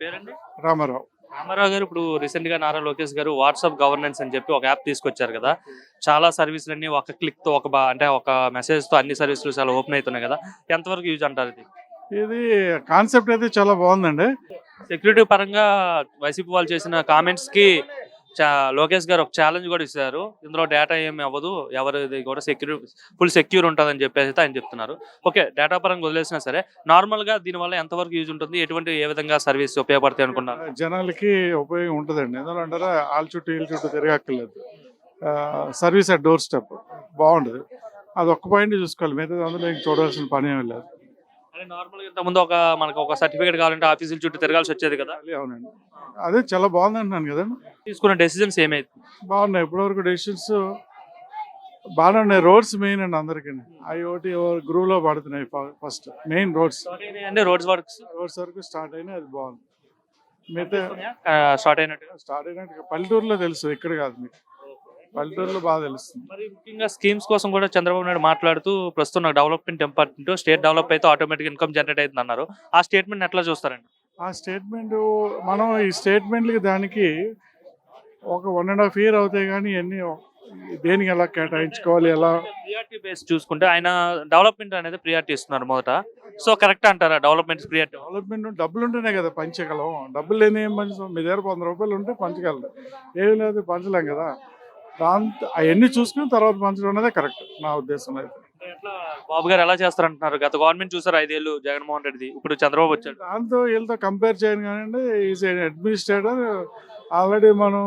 పేరండి? రామారావు. రామారావు గారు ఇప్పుడు రీసెంట్ గా నారా లోకేష్ గారు వాట్సాప్ గవర్నెన్స్ అని చెప్పి ఒక యాప్ తీసుకొచ్చారు కదా. చాలా సర్వీసులన్నీ ఒక క్లిక్ తో అంటే ఒక మెసేజ్ తో అన్ని సర్వీసులు చాలా ఓపెన్ అవుతున్నాయి కదా. ఎంతవరకు యూజ్ అంటారు ఇది? ఇది కాన్సెప్ట్ అయితే చాలా బాగుందండి. సెక్యూరిటీ పరంగా వైసీపీ వాళ్ళు చేసిన కామెంట్స్ కి లోకేష్ గారు ఒక ఛాలెంజ్ కూడా ఇచ్చారు. ఇందులో డేటా ఏమి అవ్వదు, ఎవరిది కూడా ఫుల్ సెక్యూర్ ఉంటుందని చెప్పేసి అయితే ఆయన చెప్తున్నారు. ఓకే, డేటా పరంగా వదిలేసినా సరే నార్మల్ గా దీనివల్ల ఎంతవరకు యూజ్ ఉంటుంది, ఏ విధంగా సర్వీస్ ఉపయోగపడతాయి అనుకున్నారు? జనాలకి ఉపయోగం ఉంటుందండి. ఎందులో అంటారా, వాళ్ళ చుట్టూ వీళ్ళ చుట్టూ తిరగక్కర్లేదు. సర్వీస్ అట్ డోర్ స్టెప్ బాగుంటుంది. అది ఒక్క పాయింట్ చూసుకోవాలి, మిగతా అందులో ఇంక చూడాల్సిన పని ఏమీ లేదు. అదే నార్మల్ గా ఇంతకుముందు మనకు ఒక సర్టిఫికేట్ కావాలంటే ఆఫీసుల చుట్టూ తిరగాల్సి వచ్చేది కదా. అవునండి, అదే చాలా బాగుంది అంటున్నాను కదండి. తీసుకున్న డెసిజన్స్ ఏమైతే బాగున్నాయి, ఇప్పటివరకు డెసిషన్స్ బాగానే ఉన్నాయి. రోడ్స్ మెయిన్ అండి అందరికీ. ఐఓటీ గ్రూవ్ లో పడుతున్నాయి. First main roads roads works వరకు స్టార్ట్ అయినాయి, అది బాగుంది. మిగతా స్టార్ట్ అయినట్టు పల్లెటూరులో తెలుసు, ఇక్కడ కాదు. మీకు పల్లెటూరులో బాగా తెలుస్తుంది. మరి ముఖ్యంగా స్కీమ్స్ కోసం కూడా చంద్రబాబు నాయుడు మాట్లాడుతూ ప్రస్తుతం డెవలప్మెంట్ డిపార్ట్మెంట్ స్టేట్ డెవలప్ అయితే ఆటోమేటిక్ ఇన్కమ్ జనరేట్ అవుతుంది అన్నారు. ఆ స్టేట్మెంట్ ఎట్లా చూస్తారండి? ఆ స్టేట్మెంట్ మనం ఈ స్టేట్మెంట్లకి దానికి ఒక 1.5 year అవుతాయి, కానీ ఇవన్నీ దేనికి ఎలా కేటాయించుకోవాలి, ఎలా ప్రియారిటీ బేస్ చూసుకుంటే ఆయన డెవలప్మెంట్ అనేది ప్రియారిటీ ఇస్తున్నారు మొదట. సో కరెక్ట్ అంటారా డెవలప్మెంట్ ప్రియారిటీ? డెవలప్మెంట్ డబ్బులు ఉంటేనే కదా పంచగలం. డబ్బులు లేని ఏం పంచుతాం? మీ దగ్గర 100 రూపాయలు ఉంటే పంచగలరు, ఏమి లేదు పంచలేం కదా. దాంతో అవన్నీ చూసుకుని తర్వాత పంచడం అనేది కరెక్ట్ నా ఉద్దేశంలో అయితే. ఎట్లా బాబు గారు ఎలా చేస్తారంటున్నారు? గత గవర్నమెంట్ చూసారు 5 ఏళ్ళు జగన్మోహన్ రెడ్డి, ఇప్పుడు చంద్రబాబు వచ్చాడు. దాంతో వీళ్ళతో కంపేర్ చేయను కానివ్వండి. Is administrator. ఆల్రెడీ మనం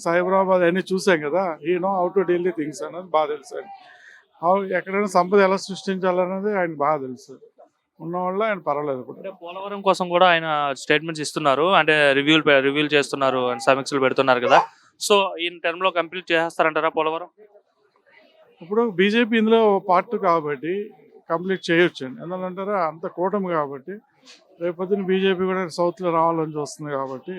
సైబరాబాద్ అన్నీ చూసాం కదా. ఈ know how to deal the things అనేది బాగా తెలుసు. ఎక్కడైనా సంపద ఎలా సృష్టించాలన్నది ఆయన బాగా తెలుసు. ఉన్నవాళ్ళు ఆయన పర్వాలేదు. ఇప్పుడు పోలవరం కోసం కూడా ఆయన స్టేట్మెంట్స్ ఇస్తున్నారు, అంటే రివ్యూలు చేస్తున్నారు, సమీక్షలు పెడుతున్నారు కదా. సో ఈ టర్మ్ లో కంప్లీట్ చేస్తారంటారా పోలవరం? ఇప్పుడు బీజేపీ ఇందులో పార్ట్ కాబట్టి కంప్లీట్ చేయొచ్చు అండి. ఎందుకంటారా, అంత కూటమి కాబట్టి. రేపొద్దున బీజేపీ కూడా సౌత్లో రావాలని చూస్తుంది కాబట్టి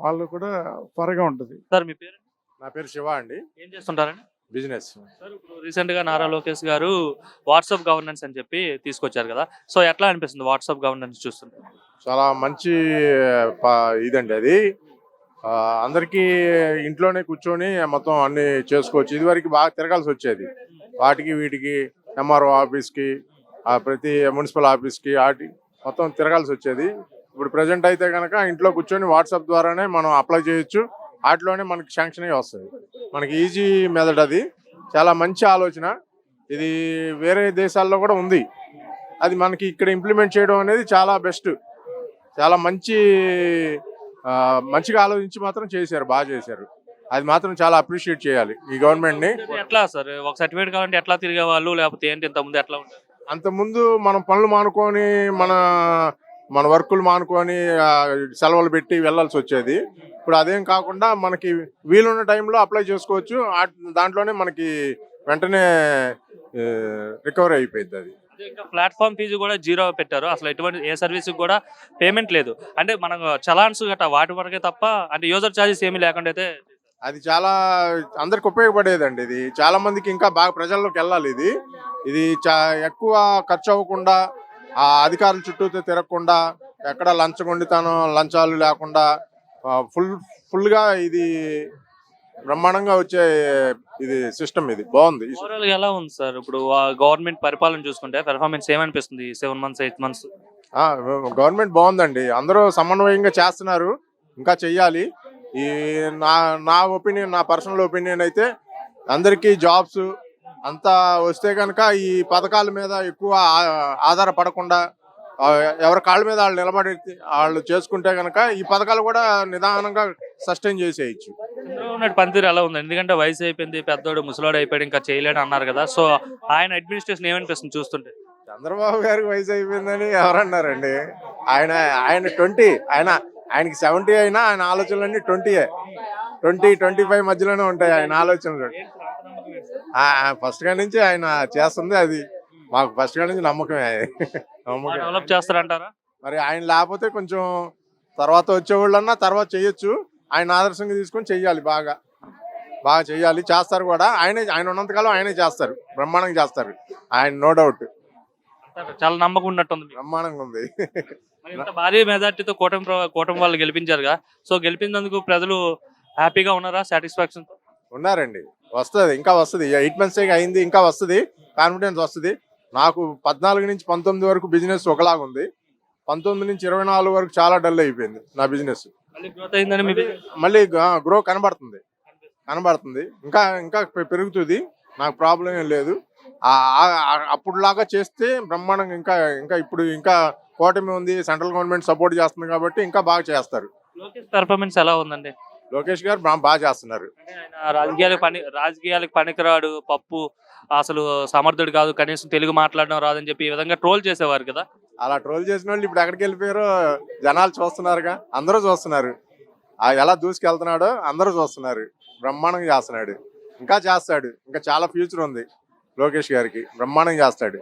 వాళ్ళు కూడా త్వరగా ఉంటుంది. సార్ మీ పేరు? నా పేరు శివ అండి. ఏం చేస్తుంటారండి? బిజినెస్. సార్ ఇప్పుడు రీసెంట్ గా నారా లోకేష్ గారు వాట్సాప్ గవర్నెన్స్ అని చెప్పి తీసుకొచ్చారు కదా. సో ఎట్లా అనిపిస్తుంది వాట్సాప్ గవర్నెన్స్ చూస్తుంటే? చాలా మంచి ఇదండి అది. అందరికీ ఇంట్లోనే కూర్చొని మొత్తం అన్ని చేసుకోవచ్చు. ఇదివరకు బాగా తిరగాల్సి వచ్చేది, వాటికి వీటికి ఎంఆర్ఓ ఆఫీస్కి, ప్రతి మున్సిపల్ ఆఫీస్కి వాటి మొత్తం తిరగాల్సి వచ్చేది. ఇప్పుడు ప్రజెంట్ అయితే కనుక ఇంట్లో కూర్చొని వాట్సాప్ ద్వారానే మనం అప్లై చేయొచ్చు. వాటిలోనే మనకి శాంక్షన్ అయ్యి వస్తుంది. మనకి ఈజీ మెథడ్ అది. చాలా మంచి ఆలోచన ఇది. వేరే దేశాల్లో కూడా ఉంది, అది మనకి ఇక్కడ ఇంప్లిమెంట్ చేయడం అనేది చాలా బెస్ట్. చాలా మంచిగా ఆలోచించి మాత్రం చేశారు, బాగా చేశారు. అది మాత్రం చాలా అప్రిషియేట్ చేయాలి ఈ గవర్నమెంట్ని. ఎట్లా సార్ ఒక సర్టిఫికేట్ కావాలంటే ఎట్లా తిరిగేవాళ్ళు, లేకపోతే ఏంటి ఇంతకుముందు ఎట్లా ఉంటుంది? అంతకుముందు మనం పనులు మానుకొని మన వర్కులు మానుకొని సెలవులు పెట్టి వెళ్ళాల్సి వచ్చేది. ఇప్పుడు అదేం కాకుండా మనకి వీలున్న టైంలో అప్లై చేసుకోవచ్చు. దాంట్లోనే మనకి వెంటనే రికవరీ అయిపోయింది. అది ప్లాట్ఫామ్ ఫీజు కూడా 0 పెట్టారు. అసలు ఎటువంటి ఏ సర్వీస్ కూడా పేమెంట్ లేదు. అంటే మనకు చలాన్స్ గట్రా వాటి వరకే తప్ప, అంటే యూజర్ ఛార్జెస్ ఏమీ లేకుండా అయితే అది చాలా అందరికి ఉపయోగపడేదండి. ఇది చాలా మందికి ఇంకా బాగా ప్రజల్లోకి వెళ్ళాలి. ఇది ఎక్కువ ఖర్చు అవ్వకుండా, ఆ అధికారుల చుట్టూ తిరగకుండా, ఎక్కడ లంచాలు లేకుండా ఫుల్గా ఇది బ్రహ్మాండంగా వచ్చే ఇది సిస్టమ్. ఇది బాగుంది. ఎలా ఉంది సార్ ఇప్పుడు గవర్నమెంట్ పరిపాలన చూసుకుంటే పెర్ఫార్మెన్స్ ఏమనిపిస్తుంది 7 months 8 months? గవర్నమెంట్ బాగుందండి. అందరూ సమన్వయంగా చేస్తున్నారు, ఇంకా చెయ్యాలి. ఈ నా ఒపీనియన్, నా పర్సనల్ ఒపీనియన్ అయితే అందరికీ జాబ్స్ అంతా వస్తే కనుక ఈ పథకాల మీద ఎక్కువ ఆధారపడకుండా ఎవరి కాళ్ళ మీద వాళ్ళు నిలబడి వాళ్ళు చేసుకుంటే కనుక ఈ పథకాలు కూడా నిదానంగా సస్టైన్ చేసేయచ్చు. పనితీరు ఎలా ఉంది? ఎందుకంటే వయసు అయిపోయింది, పెద్దోడు ముసలోడు అయిపోయాడు, ఇంకా చేయలేడు అన్నారు కదా. సో ఆయన అడ్మినిస్ట్రేషన్ ఏమనిపిస్తుంది చూస్తుంటే? చంద్రబాబు గారికి వయసు అయిపోయిందని ఎవరన్నారండి? ఆయన 20, ఆయనకి 70 అయినా ఆయన ఆలోచనలన్నీ 20-25 మధ్యలోనే ఉంటాయి ఆయన ఆలోచనలు. ఫస్ట్ గా నుంచి ఆయన చేస్తుంది అది మాకు ఫస్ట్ గా నుంచి నమ్మకమే. డెవలప్ చేస్తారంటారా? మరి ఆయన లేకపోతే కొంచెం తర్వాత వచ్చేవాళ్ళన్నా తర్వాత చేయొచ్చు. ఆయన ఆదర్శంగా తీసుకొని చెయ్యాలి, బాగా చెయ్యాలి. చేస్తారు కూడా. ఆయన ఉన్నంతకాలం ఆయనే చేస్తారు, బ్రహ్మాండంగా చేస్తారు ఆయన, నో డౌట్. చాలా నమ్మకం ఉన్నట్టుంది మీకు. బ్రహ్మాండంగా ఉంది. మరి ఇంత భారీ మెజార్టీతో కూటమి వాళ్ళు గెలిపించారుగా. సో గెలిపినందుకు ప్రజలు హ్యాపీగా ఉన్నారా, సాటిస్ఫాక్షన్? ఉన్నారండి. వస్తుంది, ఇంకా వస్తుంది. 8 months అయింది, ఇంకా వస్తుంది. కాన్ఫిడెన్స్ వస్తుంది. నాకు 14 నుంచి 19 వరకు బిజినెస్ ఒకలాగా ఉంది. 19 నుంచి 24 వరకు చాలా డల్ అయిపోయింది నా బిజినెస్. మళ్ళీ గ్రోత్ అయిందని మీ business? మళ్ళీ గ్రో కనబడుతుంది. ఇంకా ఇంకా పెరుగుతుంది. నాకు ప్రాబ్లం ఏం లేదు. అప్పుడులాగా చేస్తే బ్రహ్మాండంగా ఇంకా ఇంకా ఇప్పుడు ఇంకా కూటమి ఉంది, సెంట్రల్ గవర్నమెంట్ సపోర్ట్ చేస్తుంది కాబట్టి ఇంకా బాగా చేస్తారు. లోకేష్ పెర్ఫార్మెన్స్ ఎలా ఉందండి? లోకేష్ గారు బాగా చేస్తున్నారు. అంటే ఆయన రాజకీయాలకు పనికిరాడు, పప్పు అసలు సమర్థుడు కాదు, కనీసం తెలుగు మాట్లాడడం రాదని చెప్పి ఈ విధంగా ట్రోల్ చేసేవారు కదా. అలా ట్రోల్ చేసిన వాళ్ళు ఇప్పుడు ఎక్కడికి వెళ్ళిపోయారో జనాలు చూస్తున్నారుగా. అందరూ చూస్తున్నారు ఎలా దూసుకెళ్తున్నాడో, అందరూ చూస్తున్నారు. బ్రహ్మాండంగా చేస్తున్నాడు, ఇంకా చేస్తాడు. ఇంకా చాలా ఫ్యూచర్ ఉంది లోకేష్ గారికి. బ్రహ్మాండంగా చేస్తాడు.